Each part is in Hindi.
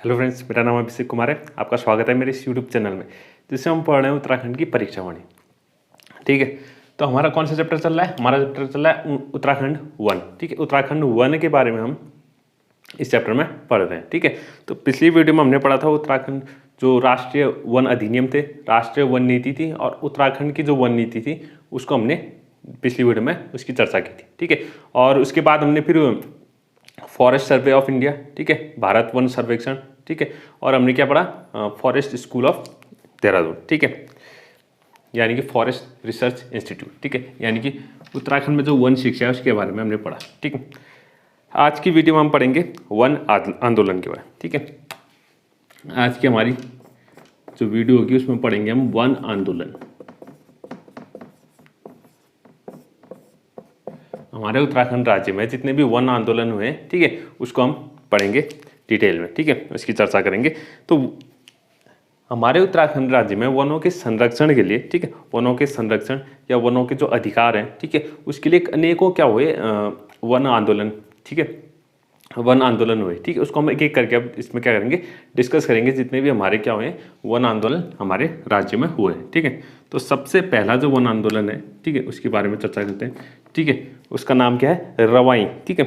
हेलो फ्रेंड्स, मेरा नाम अभिषेक कुमार है। आपका स्वागत है मेरे इस यूट्यूब चैनल में जिससे हम पढ़ रहे हैं उत्तराखंड की परीक्षा वाणी। ठीक है, तो हमारा कौन सा चैप्टर चल रहा है? हमारा चैप्टर चल रहा है उत्तराखंड 1। ठीक है, उत्तराखंड 1 के बारे में हम इस चैप्टर में पढ़ रहे हैं। ठीक है, तो पिछली वीडियो में हमने पढ़ा था उत्तराखंड जो राष्ट्रीय वन अधिनियम थे, राष्ट्रीय वन नीति थी और उत्तराखंड की जो वन नीति थी उसको हमने पिछली वीडियो में उसकी चर्चा की थी। ठीक है, और उसके बाद हमने फिर फॉरेस्ट सर्वे ऑफ इंडिया, ठीक है, भारत वन सर्वेक्षण, ठीक है, और हमने क्या पढ़ा? फॉरेस्ट स्कूल ऑफ देहरादून, ठीक है, यानी कि फॉरेस्ट रिसर्च इंस्टीट्यूट। ठीक है, यानी कि उत्तराखंड में जो वन शिक्षा है उसके बारे में हमने पढ़ा। ठीक है, आज की वीडियो में हम पढ़ेंगे वन आंदोलन के बारे में। ठीक है, आज की हमारी जो वीडियो होगी उसमें पढ़ेंगे हम वन आंदोलन। हमारे उत्तराखंड राज्य में जितने भी वन आंदोलन हुए, ठीक है, उसको हम पढ़ेंगे डिटेल में। ठीक है, उसकी चर्चा करेंगे। तो हमारे उत्तराखंड राज्य में वनों के संरक्षण के लिए, ठीक है, वनों के संरक्षण या वनों के जो अधिकार हैं, ठीक है, उसके लिए अनेकों क्या हुए वन आंदोलन। ठीक है, वन आंदोलन हुए। ठीक है, उसको हम एक एक करके अब इसमें क्या करेंगे, डिस्कस करेंगे जितने भी हमारे क्या हुए वन आंदोलन हमारे राज्य में हुए। ठीक है, तो सबसे पहला जो वन आंदोलन है, ठीक है, उसके बारे में चर्चा करते हैं। ठीक है, उसका नाम क्या है? रवाई। ठीक है,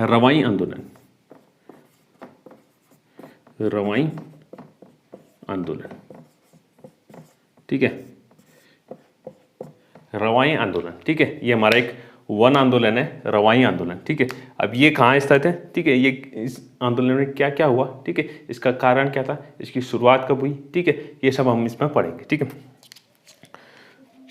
रवाई आंदोलन, रवाई आंदोलन। ठीक है, रवाई आंदोलन। ठीक है, ये हमारा एक वन आंदोलन है, रवाई आंदोलन। ठीक है, अब ये कहाँ स्थित है? ठीक है, ये इस आंदोलन में क्या क्या हुआ, ठीक है, इसका कारण क्या था, इसकी शुरुआत कब हुई, ठीक है, ये सब हम इसमें पढ़ेंगे। ठीक है,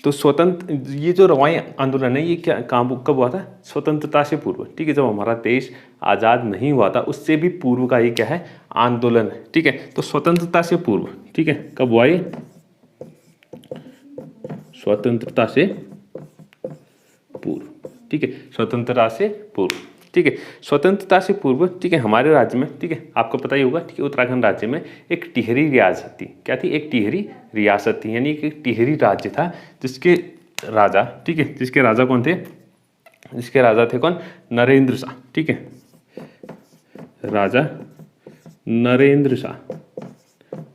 तो स्वतंत्र ये जो रवाई आंदोलन है ये क्या कब हुआ था? स्वतंत्रता से पूर्व। ठीक है, जब हमारा देश आज़ाद नहीं हुआ था उससे भी पूर्व का ये क्या है? आंदोलन है। ठीक है, तो स्वतंत्रता से पूर्व, ठीक है, कब हुआ ये? स्वतंत्रता से पूर्व। ठीक है, स्वतंत्रता से पूर्व। ठीक है, स्वतंत्रता से पूर्व, ठीक है, हमारे राज्य में, ठीक है, आपको पता ही होगा, ठीक है, उत्तराखंड राज्य में एक टिहरी रियासत थी। क्या थी? एक टिहरी रियासत थी, यानी एक टिहरी राज्य था जिसके राजा, ठीक है, जिसके राजा कौन थे? जिसके राजा थे कौन? नरेंद्र शाह। ठीक है, राजा नरेंद्र शाह।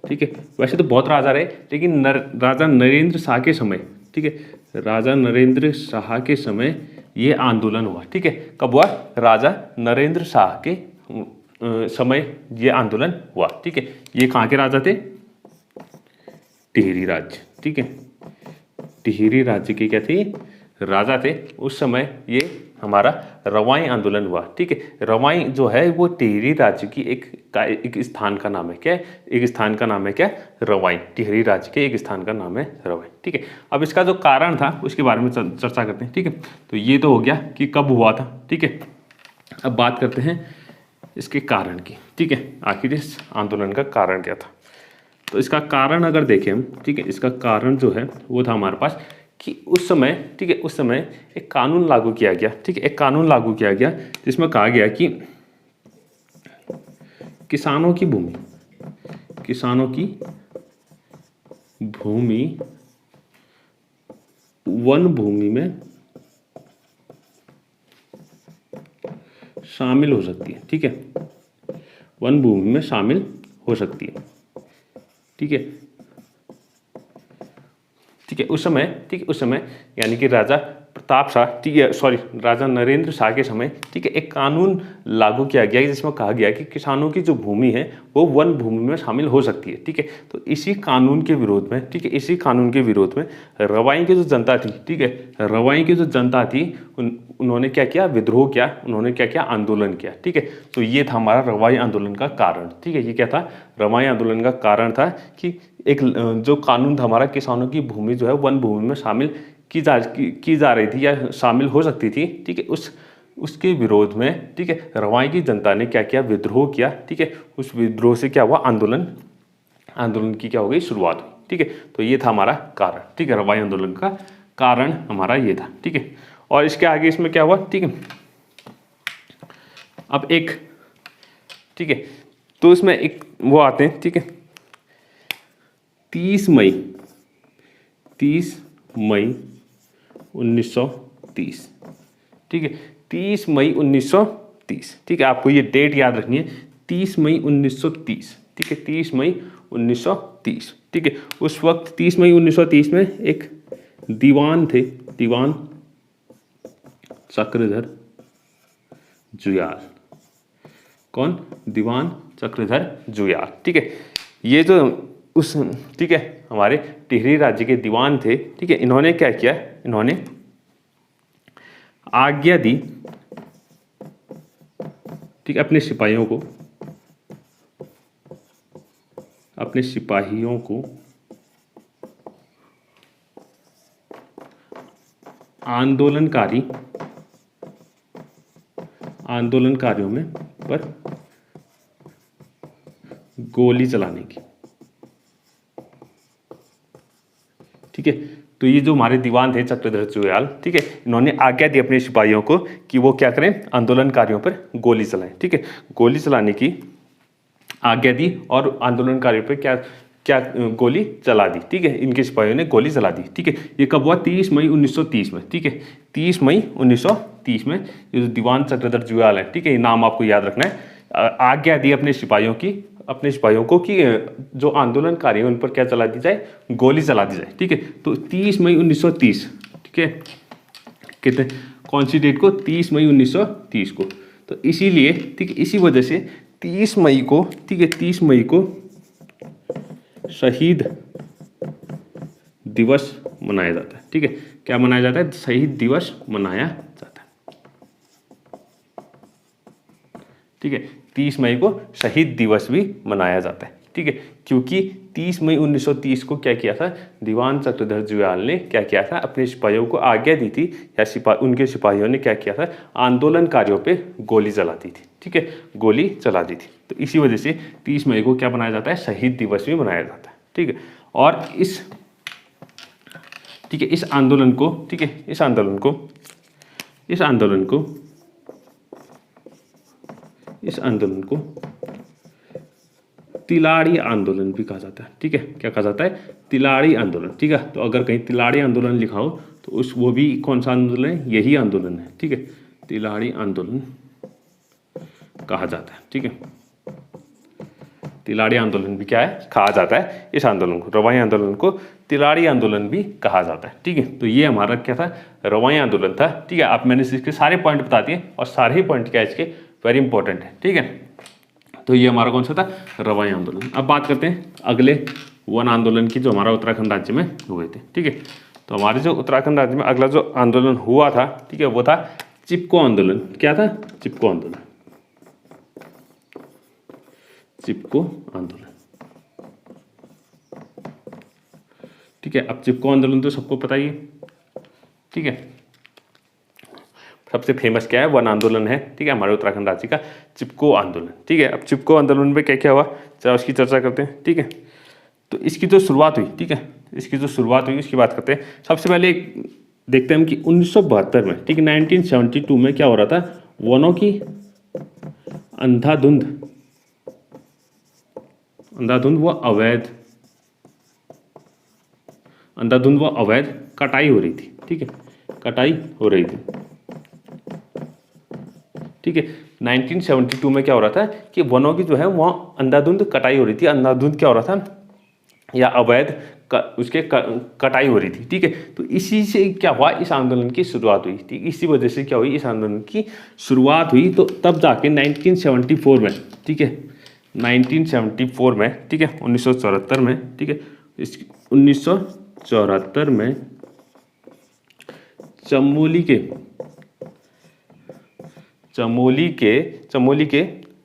ठीक है, वैसे तो बहुत राजा रहे लेकिन राजा नरेंद्र शाह के समय, ठीक है, राजा नरेंद्र शाह के समय ये आंदोलन हुआ। ठीक है, कब हुआ? राजा नरेंद्र शाह के समय ये आंदोलन हुआ। ठीक है, ये कहाँ के राजा थे? टिहरी राज्य। ठीक है, टिहरी राज्य के क्या थे? राजा थे। उस समय ये हमारा रवाई आंदोलन हुआ। ठीक है, रवाई जो है वो टिहरी राज्य की एक स्थान का नाम है। क्या है? एक स्थान का नाम है क्या? रवाई। टिहरी राज्य के एक स्थान का नाम है रवाई। ठीक है, अब इसका जो कारण था उसके बारे में चर्चा करते हैं। ठीक है, तो ये तो हो गया कि कब हुआ था। ठीक है, अब बात करते हैं इसके कारण की। ठीक है, आखिर इस आंदोलन का कारण क्या था? तो इसका कारण अगर देखें हम, ठीक है, इसका कारण जो है वो था हमारे पास कि उस समय, ठीक है, उस समय एक कानून लागू किया गया। ठीक है, एक कानून लागू किया गया जिसमें कहा गया कि किसानों की भूमि, किसानों की भूमि वन भूमि में शामिल हो सकती है। ठीक है, वन भूमि में शामिल हो सकती है। ठीक है, ठीक है, उस समय, ठीक है, उस समय यानी कि राजा प्रताप शाह, ठीक है, सॉरी, राजा नरेंद्र शाह के समय, ठीक है, एक कानून लागू किया गया जिसमें कहा गया कि किसानों की जो भूमि है वो वन भूमि में शामिल हो सकती है। ठीक है, तो इसी कानून के विरोध में, ठीक है, इसी कानून के विरोध में रवाई की जो जनता थी, ठीक है, रवाई की जो जनता थी उन्होंने क्या किया? विद्रोह किया। उन्होंने क्या किया? आंदोलन किया। ठीक है, तो ये था हमारा रवाई आंदोलन का कारण। ठीक है, ये क्या था? रवाई आंदोलन का कारण था कि एक जो कानून था हमारा, किसानों की भूमि जो है वन भूमि में शामिल की जा रही थी या शामिल हो सकती थी। ठीक है, उसके विरोध में, ठीक है, रवाई की जनता ने क्या किया? विद्रोह किया। ठीक है, उस विद्रोह से क्या हुआ? आंदोलन की क्या हो गई? शुरुआत हुई। ठीक है, तो ये था हमारा कारण। ठीक है, रवाई आंदोलन का कारण हमारा ये था। ठीक है, और इसके आगे इसमें क्या हुआ? ठीक है, अब एक, ठीक है, तो इसमें एक वो आते हैं, ठीक है, 30 मई 1930। ठीक है, 30 मई 1930। ठीक है, आपको ये डेट याद रखनी है, 30 मई 1930, ठीक है, 30 मई 1930, ठीक है। उस वक्त 30 मई 1930 में एक दीवान थे, दीवान चक्रधर जुयाल। कौन? दीवान चक्रधर जुयाल, ठीक है। ये जो उस, ठीक है, हमारे टिहरी राज्य के दीवान थे, ठीक है। इन्होंने क्या किया, इन्होंने आज्ञा दी, ठीक है, अपने सिपाहियों को आंदोलनकारियों में पर गोली चलाने की, ठीक है। तो ये जो हमारे दीवान थे चक्रधर जुयाल, ठीक है, इन्होंने आज्ञा दी अपने सिपाहियों को कि वो क्या करें, आंदोलनकारियों पर गोली चलाएं, ठीक है। गोली चलाने की आज्ञा दी और आंदोलनकारियों पर क्या गोली चला दी, ठीक है। इनके सिपाहियों ने गोली चला दी, ठीक है। ये कब हुआ? 30 मई 1930 में, ठीक है। 30 मई 1930 में ये जो दीवान चक्रधर जुयाल है, ठीक है, ये नाम आपको याद रखना है। आज्ञा दी अपने सिपाहियों को कि जो आंदोलनकारी हैं उन पर क्या चला दी जाए, गोली चला दी जाए, ठीक है। तो 30 मई 1930, ठीक है, कितने, कौन सी डेट को? 30 मई 1930 को। तो इसीलिए, ठीक है, इसी वजह से 30 मई को, ठीक है, 30 मई को शहीद दिवस मनाया जाता है, ठीक है। क्या मनाया जाता है? शहीद दिवस मनाया जाता है, ठीक है। 30 मई को शहीद दिवस भी मनाया जाता है, ठीक है, क्योंकि 30 मई 1930 को क्या किया था, दीवान चक्रधर जुयाल ने क्या किया था, अपने सिपाहियों को आज्ञा दी थी, या उनके सिपाहियों ने क्या किया था, आंदोलनकारियों पे गोली चला दी थी, ठीक है, गोली चला दी थी। तो इसी वजह से 30 मई को क्या मनाया जाता है, शहीद दिवस भी मनाया जाता है, ठीक है। और इस आंदोलन को, ठीक है, इस आंदोलन को तिलाड़ी आंदोलन भी कहा जाता है, ठीक है। क्या कहा जाता है? तिलाड़ी आंदोलन, ठीक है। तो अगर कहीं तिलाड़ी आंदोलन लिखा हो तो वो भी कौन सा आंदोलन है? यही आंदोलन है, ठीक है, तिलाड़ी आंदोलन कहा जाता है, ठीक है। तिलाड़ी आंदोलन भी क्या है, कहा जाता है इस आंदोलन को। रवाई आंदोलन को तिलाड़ी आंदोलन भी कहा जाता है, ठीक है। तो ये हमारा क्या था, रवाई आंदोलन था, ठीक है। आप मैंने इसके सारे पॉइंट बता दिए और सारे ही पॉइंट क्या इसके वेरी इंपॉर्टेंट है, ठीक है। तो ये हमारा कौन सा था, रवाई आंदोलन। अब बात करते हैं अगले वन आंदोलन की जो हमारा उत्तराखंड राज्य में हुए थे, ठीक है। तो हमारे जो उत्तराखंड राज्य में अगला जो आंदोलन हुआ था, ठीक है, वो था चिपको आंदोलन। क्या था? चिपको आंदोलन, चिपको आंदोलन, ठीक है। अब चिपको आंदोलन तो सबको पता ही है, ठीक है। सबसे फेमस क्या है, वन आंदोलन है, ठीक है, हमारे उत्तराखंड राज्य का चिपको आंदोलन, ठीक है। अब चिपको आंदोलन में क्या क्या हुआ, चलो उसकी चर्चा करते हैं, ठीक है। तो इसकी जो शुरुआत हुई, ठीक है, इसकी जो शुरुआत हुई उसकी बात करते हैं। सबसे पहले देखते हैं कि 1972 में, ठीक है, 1972 में क्या हो रहा था, वनों की अंधाधुंध व अवैध कटाई हो रही थी, ठीक है, कटाई हो रही थी, ठीक है। 1972 में क्या हो रहा था कि वनों की जो है वहाँ अंधाधुंध कटाई हो रही थी। अंधाधुंध क्या हो रहा था, या अवैध कटाई हो रही थी, ठीक है। तो इसी से क्या हुआ, इस आंदोलन की शुरुआत हुई, ठीक, इसी वजह से क्या हुई, इस आंदोलन की शुरुआत हुई। तो तब जाके 1974 में, ठीक है, 1974 में, ठीक है, 1974 में, ठीक है, 1974 में चमोली के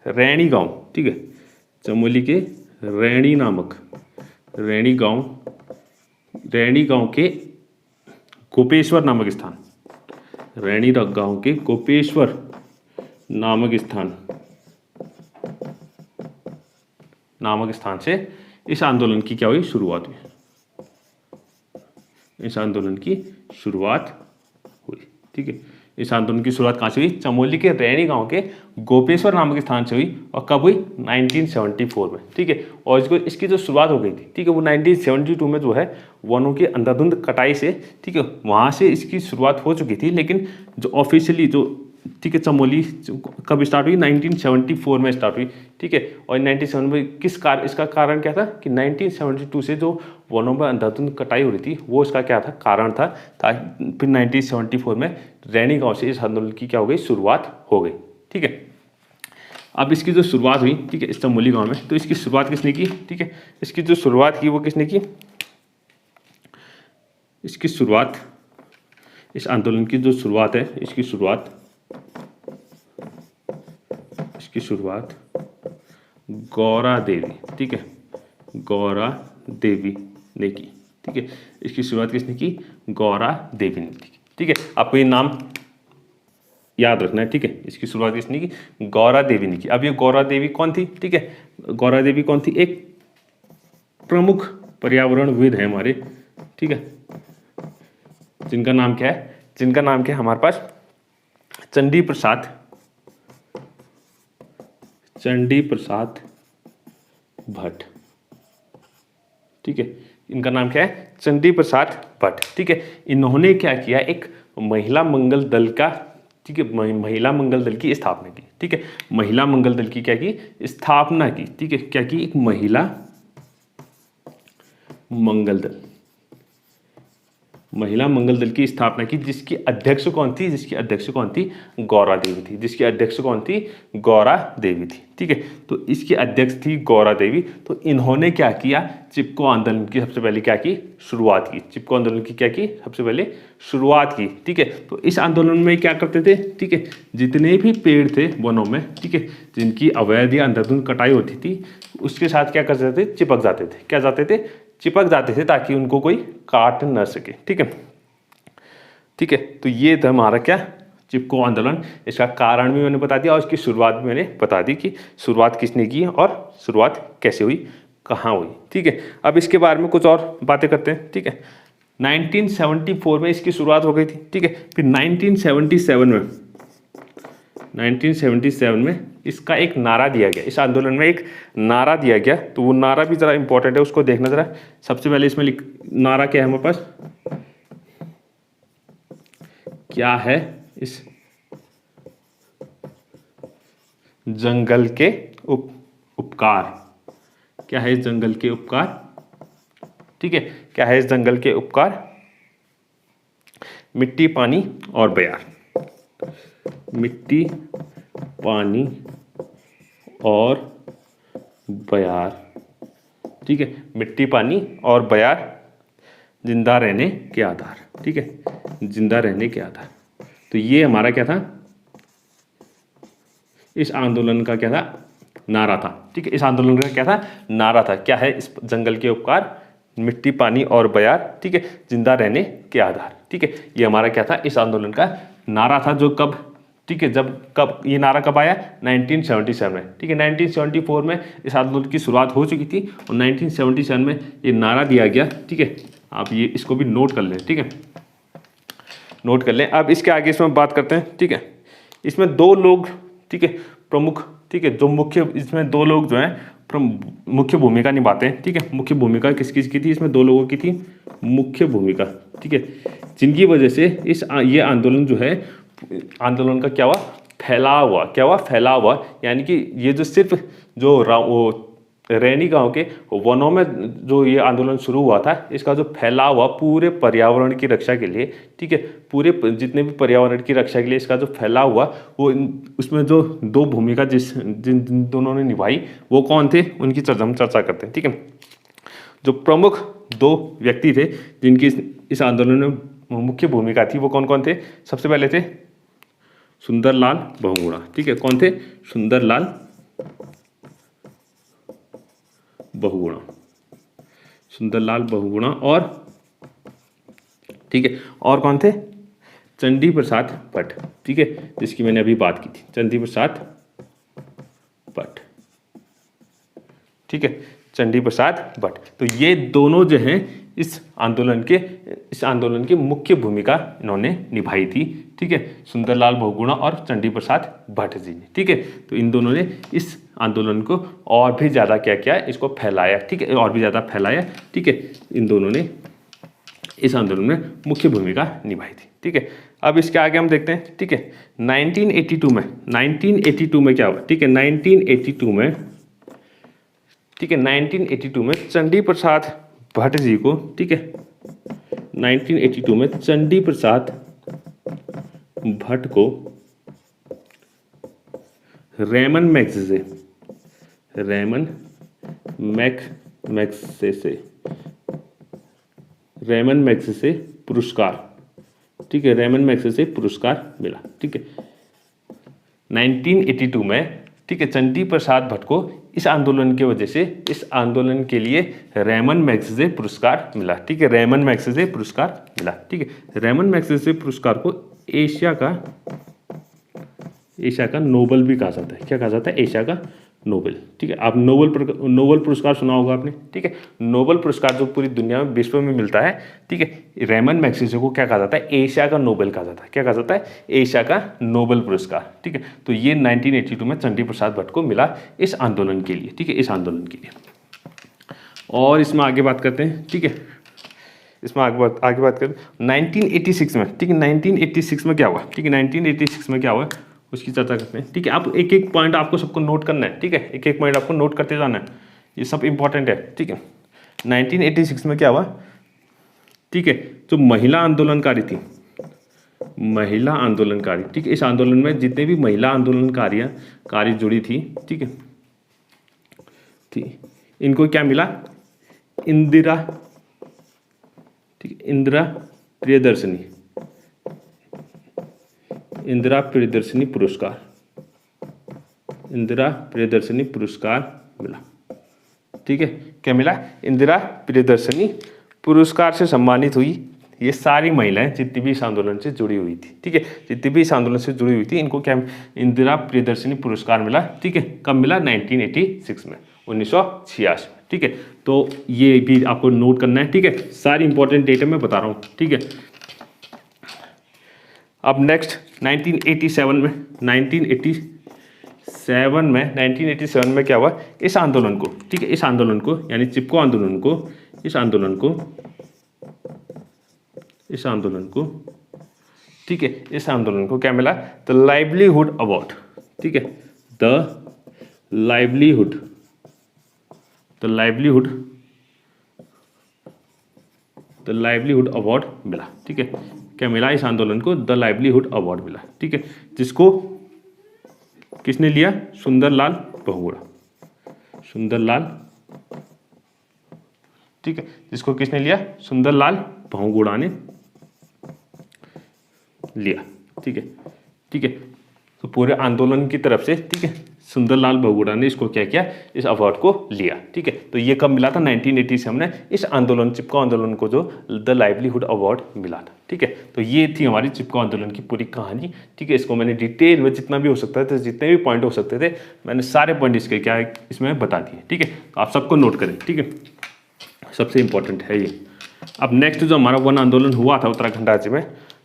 रैणी गांव, ठीक है, चमोली के रैणी गांव के गोपेश्वर नामक स्थान, रैणी गांव के गोपेश्वर नामक स्थान से इस आंदोलन की क्या हुई, शुरुआत हुई। इस आंदोलन की शुरुआत हुई, ठीक है। इस आंदोलन की शुरुआत कहाँ से हुई, चमोली के रैणी गांव के गोपेश्वर नामक स्थान से हुई। और कब हुई, 1974 में, ठीक है। और इसकी जो शुरुआत हो गई थी, ठीक है, वो 1972 में जो है वनों की अंधाधुंध कटाई से, ठीक है, वहाँ से इसकी शुरुआत हो चुकी थी। लेकिन जो ऑफिशियली जो ठीक है, चमोली कब स्टार्ट हुई? 1974 में स्टार्ट हुई, ठीक है। और 97 में इसका कारण क्या था कि 1972 से जो वनों में अंधाधुंध कटाई हो रही थी वो इसका क्या था, कारण था। फिर 1974 में रैनी गांव से इस आंदोलन की क्या हो गई, शुरुआत हो गई, ठीक है। अब इसकी जो शुरुआत हुई, ठीक है, इस चमोली गांव में, तो इसकी शुरुआत किसने की, ठीक है, इसकी जो शुरुआत की वो किसने की, इसकी शुरुआत, इस आंदोलन की जो शुरुआत है, इसकी शुरुआत गौरा देवी, ठीक है, गौरा देवी ने की, ठीक है। इसकी शुरुआत किसने की, गौरा देवी ने की, ठीक है। आपको ये नाम याद रखना है, ठीक है। इसकी शुरुआत किसने की, गौरा देवी ने की। अब ये गौरा देवी कौन थी, ठीक है, गौरा देवी कौन थी, एक प्रमुख पर्यावरणविद है हमारे, ठीक है, जिनका नाम क्या है, जिनका नाम क्या है हमारे पास, चंडी प्रसाद भट्ट, ठीक है। इनका नाम क्या है, चंडी प्रसाद भट्ट, ठीक है। इन्होंने क्या किया, एक महिला मंगल दल का, ठीक है, महिला मंगल दल की स्थापना की, ठीक है। महिला मंगल दल की क्या की, स्थापना की, ठीक है। क्या की, एक महिला मंगल दल, महिला मंगल दल की स्थापना की, जिसकी अध्यक्ष कौन थी, गौरा देवी थी, जिसकी अध्यक्ष कौन थी, गौरा देवी थी, ठीक है। तो इसकी अध्यक्ष थी गौरा देवी। तो इन्होंने क्या किया, चिपको आंदोलन की सबसे पहले क्या की, शुरुआत की, चिपको आंदोलन की क्या की, सबसे पहले शुरुआत की, ठीक है। तो इस आंदोलन में क्या करते थे, ठीक है, जितने भी पेड़ थे वनों में, ठीक है, जिनकी अवैध या अंधाधुंध कटाई होती थी, उसके साथ क्या करते थे, चिपक जाते थे, क्या जाते थे, चिपक जाते थे, ताकि उनको कोई काट न सके, ठीक है, ठीक है। तो ये था हमारा क्या, चिपको आंदोलन। इसका कारण भी मैंने बता दिया और इसकी शुरुआत भी मैंने बता दी कि शुरुआत किसने की और शुरुआत कैसे हुई, कहाँ हुई, ठीक है। अब इसके बारे में कुछ और बातें करते हैं, ठीक है। 1974 में इसकी शुरुआत हो गई थी, ठीक है। फिर 1977 में इसका एक नारा दिया गया, इस आंदोलन में एक नारा दिया गया। तो वो नारा भी ज़रा इंपॉर्टेंट है, उसको देखना ज़रा। सबसे पहले इसमें नारा क्या है हमारे पास, क्या है, इस जंगल के उपकार, क्या है इस जंगल के उपकार, ठीक है, क्या है इस जंगल के उपकार, मिट्टी पानी और बयार, मिट्टी पानी और बयार, ठीक है, मिट्टी पानी और बयार जिंदा रहने के आधार, ठीक है, जिंदा रहने के आधार। तो ये हमारा क्या था, इस आंदोलन का क्या था, नारा था, ठीक है। इस आंदोलन का क्या था, नारा था, क्या है इस जंगल के उपकार, मिट्टी पानी और बयार, ठीक है, जिंदा रहने के आधार, ठीक है। ये हमारा क्या था, इस आंदोलन का नारा था, जो कब, ठीक है, जब कब ये नारा कब आया, 1977 में, ठीक है। 1974 में इस आंदोलन की शुरुआत हो चुकी थी और 1977 में ये नारा दिया गया, ठीक है। आप ये इसको भी नोट कर लें, ठीक है, नोट कर लें। अब इसके आगे इसमें बात करते हैं, ठीक है। इसमें दो लोग, ठीक है, प्रमुख, ठीक है, जो मुख्य, इसमें दो लोग जो हैं मुख्य भूमिका निभाते हैं, ठीक है। मुख्य भूमिका किस किस की थी, इसमें दो लोगों की थी मुख्य भूमिका, ठीक है, जिनकी वजह से ये आंदोलन जो है, आंदोलन का क्या हुआ, फैलाव हुआ, क्या हुआ, फैलाव हुआ। यानी कि ये जो सिर्फ जो वो रैनी गांव के वनों में जो ये आंदोलन शुरू हुआ था, इसका जो फैलाव हुआ पूरे पर्यावरण की रक्षा के लिए, ठीक है, पूरे जितने भी पर्यावरण की रक्षा के लिए इसका जो फैलाव हुआ, वो उसमें जो दो भूमिका जिन दोनों ने निभाई वो कौन थे, उनकी हम चर्चा करते हैं, ठीक है। जो प्रमुख दो व्यक्ति थे जिनकी इस आंदोलन में मुख्य भूमिका थी, वो कौन कौन थे, सबसे पहले थे सुंदरलाल बहुगुणा, ठीक है, कौन थे, सुंदरलाल बहुगुणा, सुंदरलाल बहुगुणा, और ठीक है, और कौन थे, चंडी प्रसाद भट्ट, ठीक है, जिसकी मैंने अभी बात की थी, चंडी प्रसाद भट्ट, ठीक है, चंडी प्रसाद भट्ट। तो ये दोनों जो हैं इस आंदोलन के मुख्य भूमिका इन्होंने निभाई थी, ठीक है, सुंदरलाल बहुगुणा और चंडी प्रसाद भट्ट जी ने, ठीक है। तो इन दोनों ने इस आंदोलन को और भी ज़्यादा क्या किया, इसको फैलाया, ठीक है, और भी ज़्यादा फैलाया, ठीक है। इन दोनों ने इस आंदोलन में मुख्य भूमिका निभाई थी, ठीक है। अब इसके आगे हम देखते हैं, ठीक है। 1982 में क्या हुआ, ठीक है। 1982 में, ठीक है, 1982 में चंडी प्रसाद भट्ट जी को, ठीक है, 1982 में चंडी प्रसाद भट्ट को रेमन मैग्सेसे पुरस्कार, ठीक है, रेमन मैग्सेसे पुरस्कार मिला, ठीक है, 1982 में, ठीक है। चंडी प्रसाद भट्ट को इस आंदोलन की वजह से, इस आंदोलन के लिए रेमन मैग्सेसे पुरस्कार मिला, ठीक है, रेमन मैग्सेसे पुरस्कार मिला, ठीक है। रेमन मैग्सेसे पुरस्कार को एशिया का नोबेल भी कहा जाता है। क्या कहा जाता है? एशिया का नोबेल, ठीक है। आप नोबेल पुरस्कार सुना होगा आपने, ठीक है। नोबेल पुरस्कार जो पूरी दुनिया में, विश्व में मिलता है, ठीक है, रेमन मैग्सेसे को क्या कहा जाता है? एशिया का नोबेल कहा जाता है। क्या कहा जाता है? एशिया का नोबेल पुरस्कार, ठीक है। तो ये 1982 में चंडी प्रसाद भट्ट को मिला इस आंदोलन के लिए, ठीक है, इस आंदोलन के लिए। और इसमें आगे बात करते हैं, ठीक है, इसमें आगे बात करें 1986 में, ठीक है, 1986 में क्या हुआ, ठीक है, 1986 में क्या हुआ उसकी चर्चा करते हैं, ठीक है। आप एक एक पॉइंट आपको सबको नोट करना है, ठीक है, एक एक पॉइंट आपको नोट करते जाना है, ये सब इंपॉर्टेंट है, ठीक है। 1986 में क्या हुआ, ठीक है, जो महिला आंदोलनकारी थी, महिला आंदोलनकारी, ठीक है, इस आंदोलन में जितने भी महिला आंदोलनकारी जुड़ी थी, ठीक है, इनको क्या मिला? इंदिरा, ठीक, इंदिरा प्रियदर्शनी पुरस्कार मिला, ठीक है। क्या मिला? इंदिरा प्रियदर्शनी पुरस्कार से सम्मानित हुई ये सारी महिलाएं जितनी भी इस आंदोलन से जुड़ी हुई थी, ठीक है, जितनी भी इस आंदोलन से जुड़ी हुई थी, इनको क्या इंदिरा प्रियदर्शनी पुरस्कार मिला, ठीक है। कब मिला? 1986 में, 1986 में, ठीक है। तो ये भी आपको नोट करना है, ठीक है, सारी इंपॉर्टेंट डेटा मैं बता रहा हूँ, ठीक है। अब नेक्स्ट 1987 में क्या हुआ? इस आंदोलन को, ठीक है, इस आंदोलन को यानी चिपको आंदोलन को, इस आंदोलन ठीक है, इस आंदोलन को क्या मिला? द लाइवलीहुड अवार्ड, ठीक है, द लाइवलीहुड अवार्ड मिला, ठीक है। क्या मिला इस आंदोलन को? द लाइवलीहुड अवार्ड मिला, ठीक है, जिसको किसने लिया? सुंदरलाल बहुगुणा, ठीक है, जिसको किसने लिया? सुंदरलाल बहुगुणा ने लिया, ठीक है, ठीक है। तो पूरे आंदोलन की तरफ से, ठीक है, सुंदरलाल बहुगुणा ने इसको क्या किया? इस अवार्ड को लिया, ठीक है। तो ये कब मिला था? 1987 में इस आंदोलन, चिपको आंदोलन को जो द लाइवलीहुड अवार्ड मिला था, ठीक है। तो ये थी हमारी चिपको आंदोलन की पूरी कहानी, ठीक है। इसको मैंने डिटेल में जितना भी हो सकता था, जितने भी पॉइंट हो सकते थे, मैंने सारे पॉइंट इसके क्या इसमें बता दिए, ठीक है। तो आप सबको नोट करें, ठीक है, सबसे इंपॉर्टेंट है ये। अब नेक्स्ट जो हमारा वन आंदोलन हुआ था उत्तराखंड राज्य में,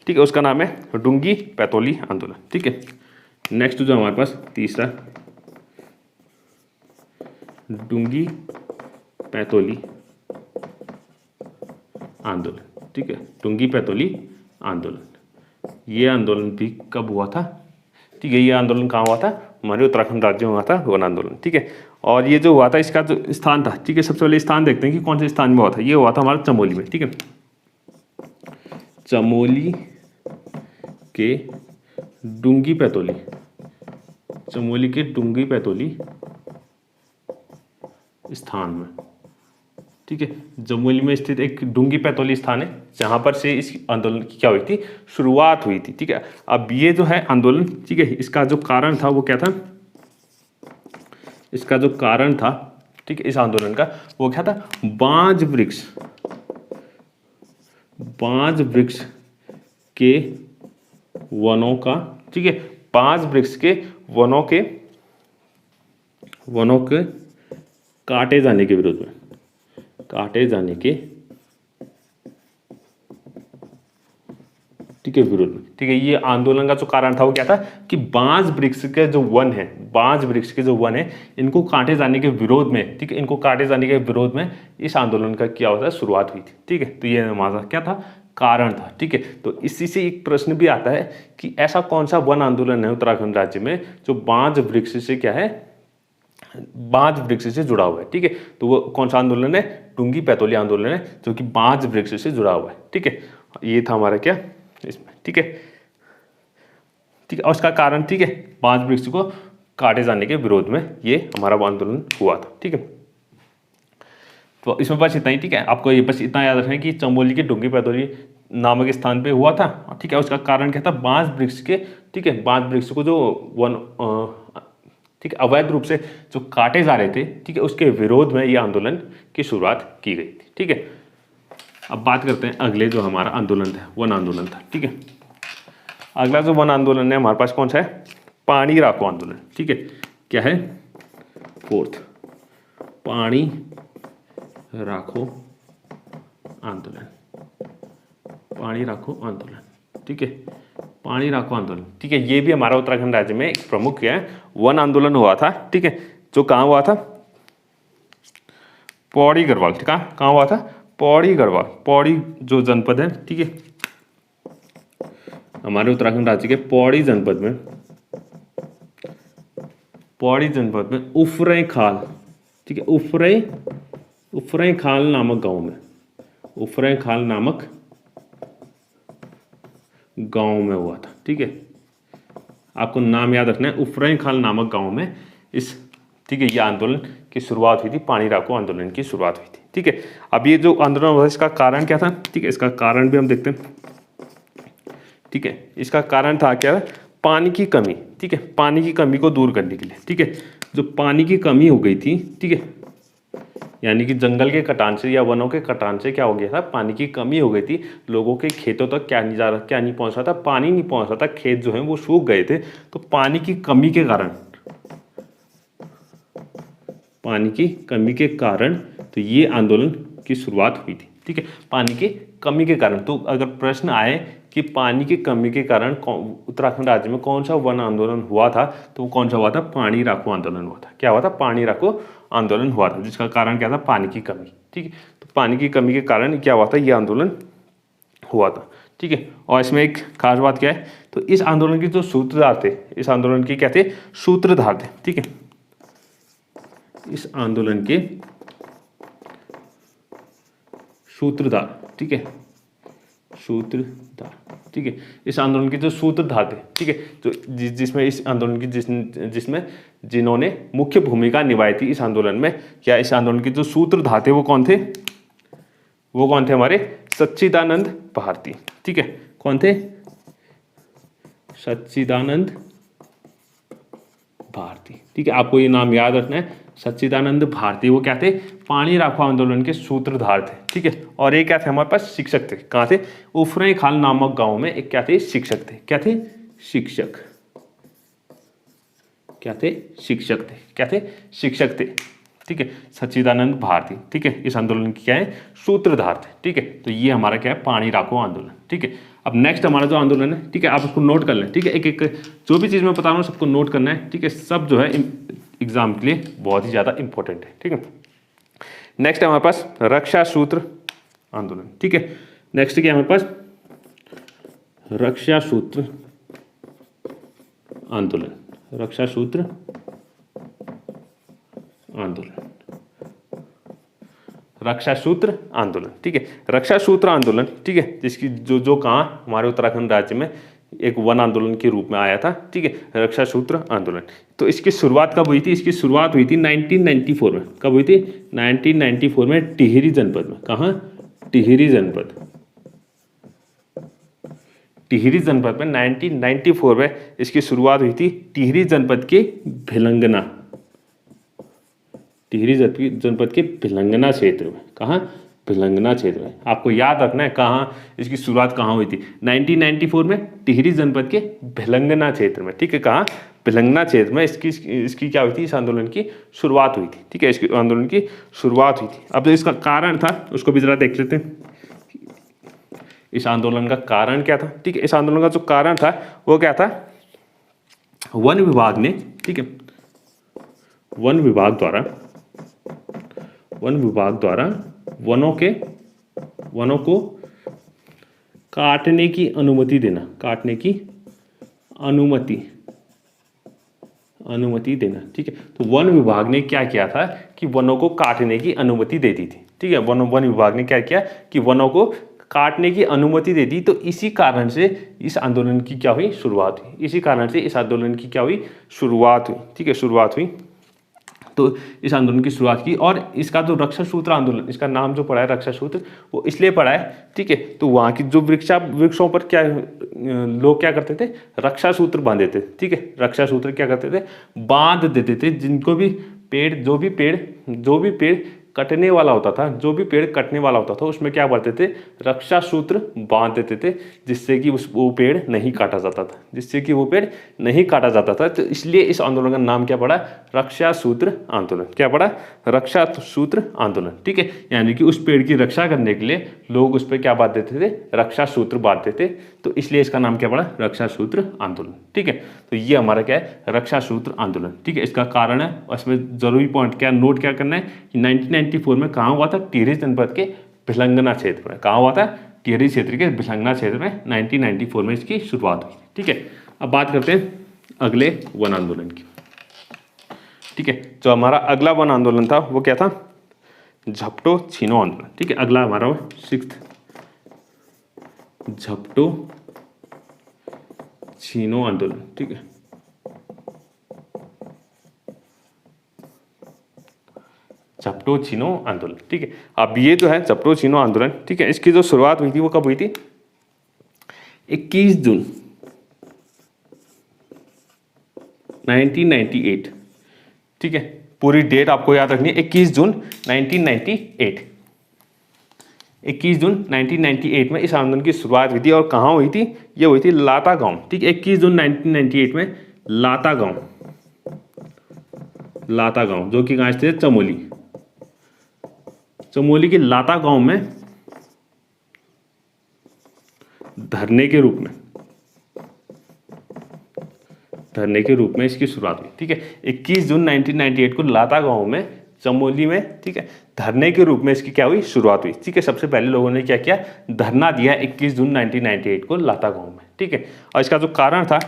ठीक है, उसका नाम है डुंगी पैतौली आंदोलन, ठीक है। नेक्स्ट जो हमारे पास तीसरा डुंगी पैतौली आंदोलन, ठीक है, डुंगी पैतौली आंदोलन। ये आंदोलन भी कब हुआ था? ठीक है, ये आंदोलन कहाँ हुआ था? हमारे उत्तराखंड राज्य में हुआ था वन आंदोलन, ठीक है। और ये जो हुआ था, इसका जो स्थान था, ठीक है, सबसे पहले स्थान देखते हैं कि कौन से स्थान में हुआ था। ये हुआ था हमारा चमोली में, ठीक है, चमोली के डुंगी पैतौली, चमोली के डुंगी पैतौली स्थान में, ठीक है। चमोली में स्थित एक डुंगी पैतौली स्थान है जहां पर से इस आंदोलन की क्या हुई थी? शुरुआत हुई थी, ठीक है। अब ये जो है आंदोलन, ठीक है, इसका जो कारण था वो क्या था? इसका जो कारण था, ठीक है, इस आंदोलन का वो क्या था? बांज वृक्ष के वनों का, ठीक है, बांज वृक्ष के वनों के काटे जाने के विरोध में, ठीक है, विरोध में, ठीक है। ये आंदोलन का जो कारण था वो क्या था कि बांज वृक्ष के जो वन है, इनको काटे जाने के विरोध में, ठीक है, इनको काटे जाने के विरोध में इस आंदोलन का क्या होता है? शुरुआत हुई थी, ठीक है। तो ये हमारा क्या था? कारण था। ठीक है, तो इसी से एक प्रश्न भी आता है कि ऐसा कौन सा वन आंदोलन है उत्तराखंड राज्य में जो बांज वृक्ष से क्या है, बांज वृक्ष से जुड़ा हुआ है। ठीक है, तो वो कौन सा आंदोलन है, टुंगी पैथोली आंदोलन है जो कि बांज वृक्ष से जुड़ा हुआ है। ठीक है, ये था हमारा क्या इसमें। ठीक है, ठीक है, और उसका कारण, ठीक है, बांज वृक्ष को काटे जाने के विरोध में ये हमारा वो आंदोलन हुआ था। ठीक है, तो इसमें बस इतना ही। ठीक है, आपको ये बस इतना याद रखना है कि चमोली के टुंगी पैथोली नामक स्थान पे हुआ था। ठीक है, उसका कारण क्या था, बांज वृक्ष के, ठीक है, बांज वृक्ष को जो वन ठीक है अवैध रूप से जो काटे जा रहे थे, ठीक है, उसके विरोध में ये आंदोलन की शुरुआत की गई थी। ठीक है, अब बात करते हैं अगले जो हमारा आंदोलन था, वन आंदोलन था। ठीक है, अगला जो वन आंदोलन है हमारे पास कौन सा है, पानी राखो आंदोलन। ठीक है, क्या है, फोर्थ पानी राखो आंदोलन, पानी राखो आंदोलन। ठीक है, पानी राखो आंदोलन। ठीक है, ये भी हमारा उत्तराखंड राज्य में एक प्रमुख है वन आंदोलन हुआ था। ठीक है, जो कहाँ हुआ था, पौड़ी गढ़वाल। ठीक है, कहाँ हुआ था, पौड़ी गढ़वाल, पौड़ी जो जनपद है। ठीक है, हमारे उत्तराखंड राज्य के पौड़ी जनपद में, पौड़ी जनपद में उफरई खाल, ठीक है, उफरई खाल नामक गांव में, उफरई खाल नामक गांव में हुआ था। ठीक है, आपको नाम याद रखना है, उफरई खाल नामक गांव में इस, ठीक है, ये आंदोलन की शुरुआत हुई थी, पानी राखो आंदोलन की शुरुआत हुई थी। ठीक है, अब ये जो आंदोलन हुआ इसका कारण क्या था, ठीक है, इसका कारण भी हम देखते हैं। ठीक है, इसका कारण था क्या, पानी की कमी। ठीक है, पानी की कमी को दूर करने के लिए, ठीक है, जो पानी की कमी हो गई थी, ठीक है, यानी कि जंगल के कटान से या वनों के कटान से क्या हो गया था, पानी की कमी हो गई थी, लोगों के खेतों तक क्या नहीं जा रहा, क्या नहीं पहुंच रहा था, पानी नहीं पहुंच रहा था, खेत जो है वो सूख गए थे। तो पानी की कमी के कारण, पानी की कमी के कारण तो ये आंदोलन की शुरुआत हुई थी। ठीक है, पानी की कमी के कारण। तो अगर प्रश्न आए कि पानी की कमी के कारण उत्तराखंड राज्य में कौन सा वन आंदोलन हुआ था, तो वो कौन सा हुआ था, पानी राखो आंदोलन हुआ था। क्या हुआ था, पानी राखो आंदोलन हुआ था, जिसका कारण क्या था, पानी की कमी। ठीक है, तो पानी की कमी के कारण क्या हुआ था, ये आंदोलन हुआ था। ठीक है, और इसमें एक खास बात क्या है, तो इस आंदोलन के जो सूत्रधार थे, इस आंदोलन के क्या थे, सूत्रधार थे। ठीक है, इस आंदोलन के सूत्रधार, ठीक है, सूत्रधार, ठीक है, इस आंदोलन के जो सूत्रधार थे, ठीक है, जो जिसमें इस आंदोलन की जिसमें जिन्होंने मुख्य भूमिका निभाई थी इस आंदोलन में, क्या इस आंदोलन के जो सूत्रधार थे वो कौन थे, वो कौन थे, हमारे सच्चिदानंद भारती। ठीक है, कौन थे, सच्चिदानंद भारती। ठीक है, आपको ये नाम याद रखना है, सच्चिदानंद भारती, वो क्या थे, पानी राखो आंदोलन के सूत्रधार थे। ठीक है, और ये क्या थे, हमारे पास शिक्षक थे। कहाँ थे, उफरई खाल नामक गांव में एक क्या थे, शिक्षक थे। क्या थे, शिक्षक, क्या थे, शिक्षक थे, क्या थे, शिक्षक थे। ठीक है, सच्चिदानंद भारती, ठीक है, इस आंदोलन के क्या है, सूत्रधार थे। ठीक है, तो ये हमारा क्या है, पानी राखो आंदोलन। ठीक है, अब नेक्स्ट हमारा जो आंदोलन है, ठीक है, आप उसको नोट कर लें। ठीक है, एक एक जो भी चीज़ मैं बता रहा हूँ सबको नोट करना है। ठीक है, सब जो है एग्जाम के लिए बहुत ही ज़्यादा इंपॉर्टेंट है। ठीक है, नेक्स्ट है हमारे पास रक्षा सूत्र आंदोलन। ठीक है, नेक्स्ट क्या है हमारे पास, रक्षा सूत्र आंदोलन, रक्षा सूत्र आंदोलन, रक्षा सूत्र आंदोलन। ठीक है, रक्षा सूत्र आंदोलन, ठीक है, जिसकी जो कहाँ हमारे उत्तराखंड राज्य में एक वन आंदोलन के रूप में आया था। ठीक है, रक्षा सूत्र आंदोलन। तो इसकी शुरुआत कब हुई थी, इसकी शुरुआत हुई थी 1994 में। कब हुई थी, 1994 में टिहरी जनपद में। कहाँ, टिहरी जनपद, टिहरी जनपद में 1994 में इसकी शुरुआत हुई थी, टिहरी जनपद के भिलंगना, टिहरी जनपद के भिलंगना क्षेत्र में। कहाँ, भिलंगना क्षेत्र में। आपको याद रखना है कहाँ इसकी शुरुआत कहाँ हुई थी, 1994 में टिहरी जनपद के भिलंगना क्षेत्र में। ठीक है, कहाँ, भिलंगना क्षेत्र में इसकी क्या हुई थी, इस आंदोलन की शुरुआत हुई थी। ठीक है, इसकी आंदोलन की शुरुआत हुई थी। अब जो इसका कारण था उसको भी जरा देख लेते हैं, इस आंदोलन का कारण क्या था। ठीक है, इस आंदोलन का जो कारण था वो क्या था, वन विभाग ने, ठीक है, वन विभाग द्वारा वनों को काटने की अनुमति देना, काटने की अनुमति देना। ठीक है, तो वन विभाग ने क्या किया था कि वनों को काटने की अनुमति दे दी थी। ठीक है, वन विभाग ने क्या किया कि वनों को काटने की अनुमति दे दी। तो इसी कारण से इस आंदोलन की क्या हुई, शुरुआत हुई। इसी कारण से इस आंदोलन की क्या हुई, शुरुआत हुई। ठीक है, शुरुआत हुई। तो इस आंदोलन की शुरुआत की। और इसका जो रक्षा सूत्र आंदोलन, इसका नाम जो पड़ा है रक्षा सूत्र, वो इसलिए पड़ा है। ठीक है, तो वहाँ की जो वृक्षों पर क्या लोग क्या करते थे, रक्षा सूत्र बांधे थे। ठीक है, रक्षा सूत्र क्या करते थे, बांध देते थे। जिनको भी पेड़, जो भी पेड़ कटने वाला होता था, जो भी पेड़ कटने वाला होता था, उसमें क्या करते थे, रक्षा सूत्र बांध देते थे, जिससे कि वो पेड़ नहीं काटा जाता था, जिससे कि वो पेड़ नहीं काटा जाता था। तो इसलिए इस आंदोलन का नाम क्या पड़ा, रक्षा सूत्र आंदोलन। क्या पड़ा, रक्षा सूत्र आंदोलन। ठीक है, यानी कि उस पेड़ की रक्षा करने के लिए लोग उस पर क्या बांध देते थे, रक्षा सूत्र बांधते थे। तो इसलिए इसका नाम क्या पड़ा, रक्षा सूत्र आंदोलन। ठीक है, तो ये हमारा क्या है, रक्षा सूत्र आंदोलन। ठीक है, इसका कारण है, इसमें जरूरी पॉइंट क्या नोट क्या करना है कि 1994 में कहाँ हुआ था, टिहरी जनपद के भिलंगना क्षेत्र में। कहाँ हुआ था, टिहरी क्षेत्र के भिलंगना क्षेत्र में 1994 में इसकी शुरुआत हुई। ठीक है, अब बात करते हैं अगले वन आंदोलन की। ठीक है, जो हमारा अगला वन आंदोलन था वो क्या था, झपटो छीनो आंदोलन। ठीक है, अगला हमारा 6th झपटो छीनो आंदोलन। ठीक है, झपटो छीनो आंदोलन। ठीक है, अब ये जो है झपटो छीनो आंदोलन, ठीक है, इसकी जो शुरुआत हुई थी वो कब हुई थी, 21 जून 1998। ठीक है, पूरी डेट आपको याद रखनी है, 21 जून 1998। 21 जून 1998 में इस आंदोलन की शुरुआत हुई थी। और कहाँ हुई थी, ये हुई थी लाता गांव। ठीक है, 21 जून 1998 में लाता गांव जो कि कहाँ स्थित है, चमोली के लाता गांव में धरने के रूप में इसकी शुरुआत हुई। ठीक है, 21 जून 1998 को लाता गांव में, चमोली में, ठीक है, धरने के रूप में इसकी क्या हुई, शुरुआत हुई। ठीक है, सबसे पहले लोगों ने क्या किया, धरना दिया 21 जून 1998 को लाता गांव में। ठीक है, और इसका जो कारण था,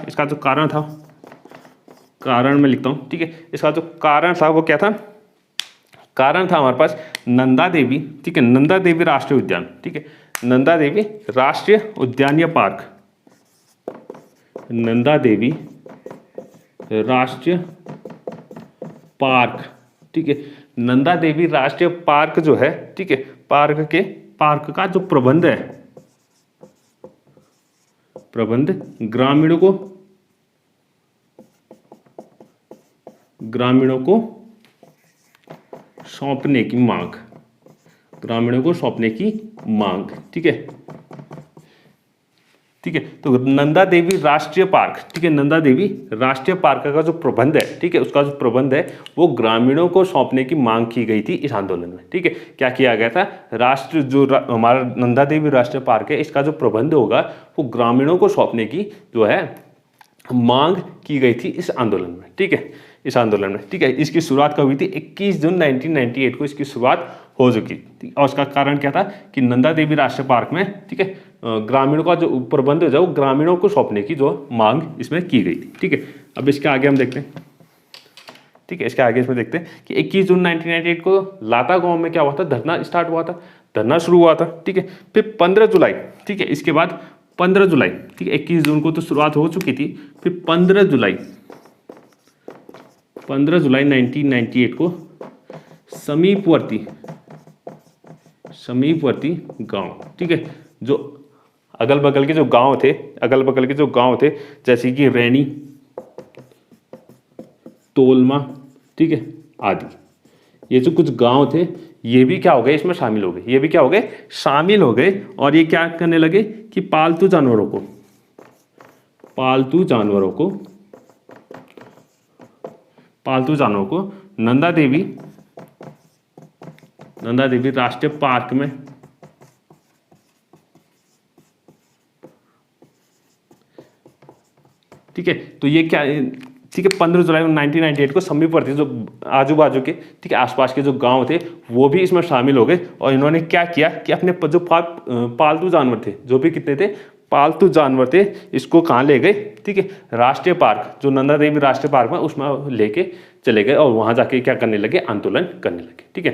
कारण मैं लिखता हूँ। ठीक है, इसका जो कारण था वो क्या था, कारण था हमारे पास नंदा देवी। ठीक है, नंदा देवी राष्ट्रीय उद्यान। ठीक है, नंदा देवी राष्ट्रीय उद्यान या पार्क, नंदा देवी राष्ट्रीय पार्क। ठीक है, नंदा देवी राष्ट्रीय पार्क जो है, ठीक है, पार्क का जो प्रबंध है, ग्रामीणों को सौंपने की मांग। ठीक है, तो नंदा देवी राष्ट्रीय पार्क, ठीक है, नंदा देवी राष्ट्रीय पार्क का जो प्रबंध है, ठीक है, उसका जो प्रबंध है वो ग्रामीणों को सौंपने की मांग की गई थी इस आंदोलन में। ठीक है, क्या किया गया था, हमारा नंदा देवी राष्ट्रीय पार्क है, इसका जो प्रबंध होगा वो ग्रामीणों को सौंपने की जो है मांग की गई थी इस आंदोलन में। ठीक है, इस आंदोलन में। ठीक है, इसकी शुरुआत कब हुई थी, 21 जून 1998 को इसकी शुरुआत हो चुकी थी। और उसका कारण क्या था कि नंदा देवी राष्ट्रीय पार्क में, ठीक है, ग्रामीणों का जो प्रबंध है वो ग्रामीणों को सौंपने की जो मांग इसमें की गई थी। ठीक है, अब इसके आगे हम देखते हैं। ठीक है, इसके आगे इसमें देखते हैं कि 21 जून 1998 को लाता गांव में क्या हुआ था, धरना स्टार्ट हुआ था, धरना शुरू हुआ था। ठीक है, फिर 15 जुलाई, ठीक है, इसके बाद 15 जुलाई, ठीक है, 21 जून को तो शुरुआत हो चुकी थी, फिर 15 जुलाई 1998 को समीपवर्ती गांव, ठीक है, जो अगल बगल के जो गांव थे, जैसे कि रैनी, तोलमा, ठीक है, आदि, ये जो कुछ गांव थे ये भी क्या हो गए, इसमें शामिल हो गए। और ये क्या करने लगे कि पालतू जानवरों को नंदा देवी राष्ट्रीय पार्क में ठीक है, तो ये क्या ठीक है 15 जुलाई 1998 को समीपवर्ती जो आजू बाजू के ठीक है आसपास के जो गांव थे वो भी इसमें शामिल हो गए। और इन्होंने क्या किया कि अपने जो पालतू जानवर थे, जो भी कितने थे पालतू जानवर थे, इसको कहाँ ले गए, ठीक है राष्ट्रीय पार्क जो नंदा देवी राष्ट्रीय पार्क में उसमें लेके चले गए और वहाँ जाके क्या करने लगे, आंदोलन करने लगे। ठीक है,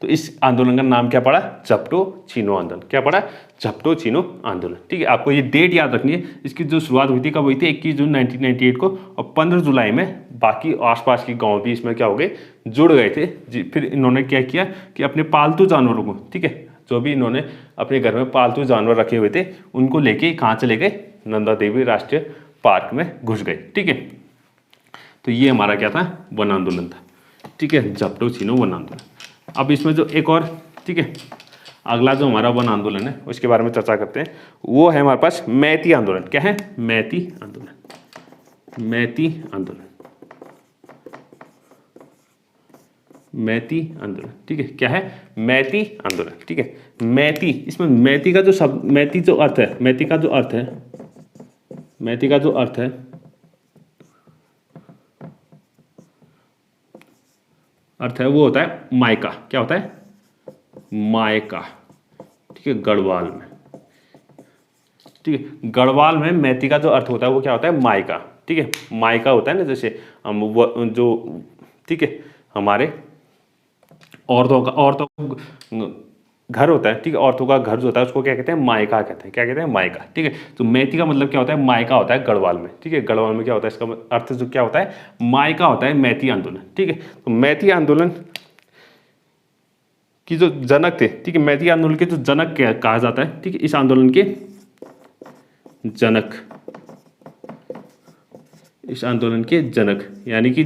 तो इस आंदोलन का नाम क्या पड़ा, झपटो चीनो आंदोलन। क्या पड़ा, झपटो चीनो आंदोलन। ठीक है, आपको ये डेट याद रखनी है। इसकी जो शुरुआत हुई थी कब हुई थी, 21 जून 1998 को, और 15 जुलाई में बाकी आसपास के गांव भी इसमें क्या हो गए, जुड़ गए थे जी। फिर इन्होंने क्या किया कि अपने पालतू जानवरों को, ठीक है जो भी इन्होंने अपने घर में पालतू जानवर रखे हुए थे उनको लेके कहाँ चले गए, नंदा देवी राष्ट्रीय पार्क में घुस गए। ठीक है, तो ये हमारा क्या था, वन आंदोलन था। ठीक है, झपटो चीनो वन आंदोलन। अब इसमें जो एक और, ठीक है अगला जो हमारा वन आंदोलन है उसके बारे में चर्चा करते हैं। वो है हमारे पास मैती आंदोलन। क्या है, मैती आंदोलन। मैती आंदोलन, मैती आंदोलन। ठीक है, क्या है, मैती आंदोलन। ठीक है, मैती, इसमें मैती का जो शब्द, मैती जो अर्थ है, मैती का जो अर्थ है, मैती का जो अर्थ है, वो होता है मायका। क्या होता है, मायका। ठीक है, गढ़वाल में, ठीक है गढ़वाल में मैती का जो अर्थ होता है वो क्या होता है, मायका। ठीक है, मायका होता है ना, जैसे हम जो, ठीक है हमारे औरतों का घर होता है, ठीक है औरतों का घर जो होता है उसको क्या कहते हैं, मायका कहते हैं। क्या कहते हैं, मायका। ठीक है, तो मैती का मतलब क्या होता है, मायका होता है गढ़वाल में। ठीक है, गढ़वाल में क्या होता है, इसका अर्थ जो क्या होता है, मायका होता है, मैती आंदोलन। ठीक है, तो मैती आंदोलन की जो जनक थे, ठीक है मैती आंदोलन के जो जनक कहा जाता है, ठीक है इस आंदोलन के जनक, इस आंदोलन के जनक यानी कि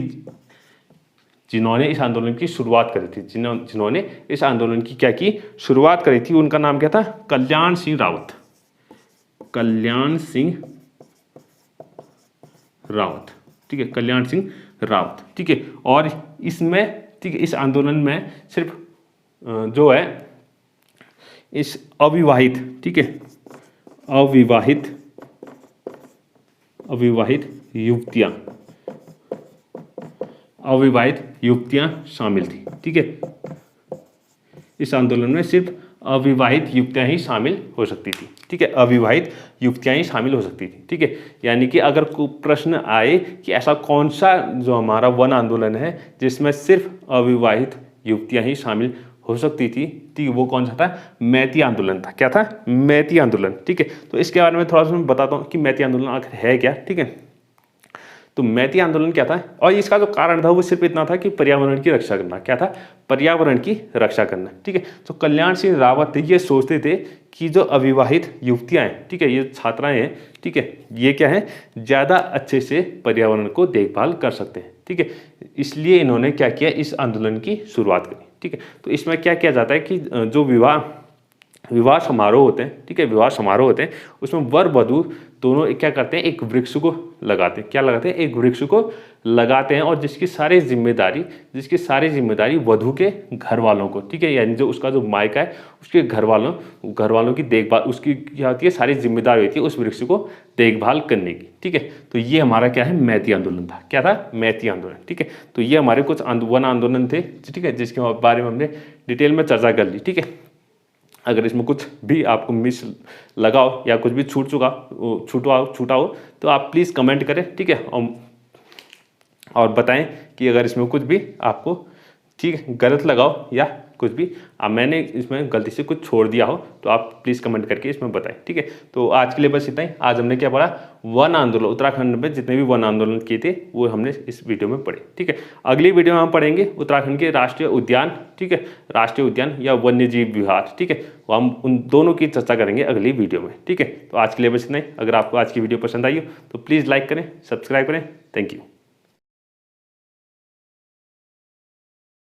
जिन्होंने इस आंदोलन की शुरुआत करी थी, जिन्होंने इस आंदोलन की क्या की, शुरुआत करी थी, उनका नाम क्या था, कल्याण सिंह रावत। कल्याण सिंह रावत। ठीक है, कल्याण सिंह रावत। ठीक है, और इसमें, ठीक है इस आंदोलन में सिर्फ जो है इस अविवाहित, ठीक है अविवाहित युवतियां शामिल थी। ठीक है, इस आंदोलन में सिर्फ अविवाहित युवतियां ही शामिल हो सकती थी। ठीक है, अविवाहित युवतियां ही शामिल हो सकती थी। ठीक है, यानी कि अगर कोई प्रश्न आए कि ऐसा कौन सा जो हमारा वन आंदोलन है जिसमें सिर्फ अविवाहित युवतियां ही शामिल हो सकती थी, ठीक है वो कौन सा था, मैती आंदोलन था। क्या था, मैती आंदोलन। ठीक है, तो इसके बारे में थोड़ा सा मैं बताता हूँ कि मैती आंदोलन आखिर है क्या। ठीक है, तो मैती आंदोलन क्या था, और इसका जो कारण था वो सिर्फ इतना था कि पर्यावरण की रक्षा करना। क्या था, पर्यावरण की रक्षा करना। ठीक है, तो कल्याण सिंह रावत ये सोचते थे कि जो अविवाहित युवतियां हैं, ठीक है ये छात्राएं हैं, ठीक है ये क्या है, ज़्यादा अच्छे से पर्यावरण को देखभाल कर सकते हैं। ठीक है, इसलिए इन्होंने क्या किया, इस आंदोलन की शुरुआत करी। ठीक है, तो इसमें क्या किया जाता है कि जो विवाह समारोह होते हैं, ठीक है विवाह समारोह होते हैं, उसमें वर वधू दोनों क्या करते हैं, एक वृक्ष को लगाते हैं। क्या लगाते हैं, एक वृक्ष को लगाते हैं, और जिसकी सारी जिम्मेदारी वधू के घर वालों को, ठीक है यानी जो उसका जो मायका है उसके घर वालों की देखभाल, उसकी क्या होती है, सारी जिम्मेदारी होती है उस वृक्ष को देखभाल करने की। ठीक है, तो ये हमारा क्या है, मैती आंदोलन था। क्या था, मैती आंदोलन। ठीक है, तो ये हमारे कुछ वन आंदोलन थे, ठीक है जिसके बारे में हमने डिटेल में चर्चा कर ली। ठीक है, अगर इसमें कुछ भी आपको मिस लगा हो या कुछ भी छूटा हो तो आप प्लीज़ कमेंट करें। ठीक है, और बताएं कि अगर इसमें कुछ भी आपको ठीक है गलत लगा हो या कुछ भी मैंने इसमें गलती से कुछ छोड़ दिया हो तो आप प्लीज़ कमेंट करके इसमें बताएं। ठीक है, तो आज के लिए बस इतना ही। आज हमने क्या पढ़ा, वन आंदोलन, उत्तराखंड में जितने भी वन आंदोलन किए थे वो हमने इस वीडियो में पढ़े। ठीक है, अगली वीडियो में हम पढ़ेंगे उत्तराखंड के राष्ट्रीय उद्यान, ठीक है राष्ट्रीय उद्यान या वन्य जीव विहार। ठीक है, वो हम उन दोनों की चर्चा करेंगे अगली वीडियो में। ठीक है, तो आज के लिए बस इतना ही। अगर आपको आज की वीडियो पसंद आई हो तो प्लीज़ लाइक करें, सब्सक्राइब करें। Thank you.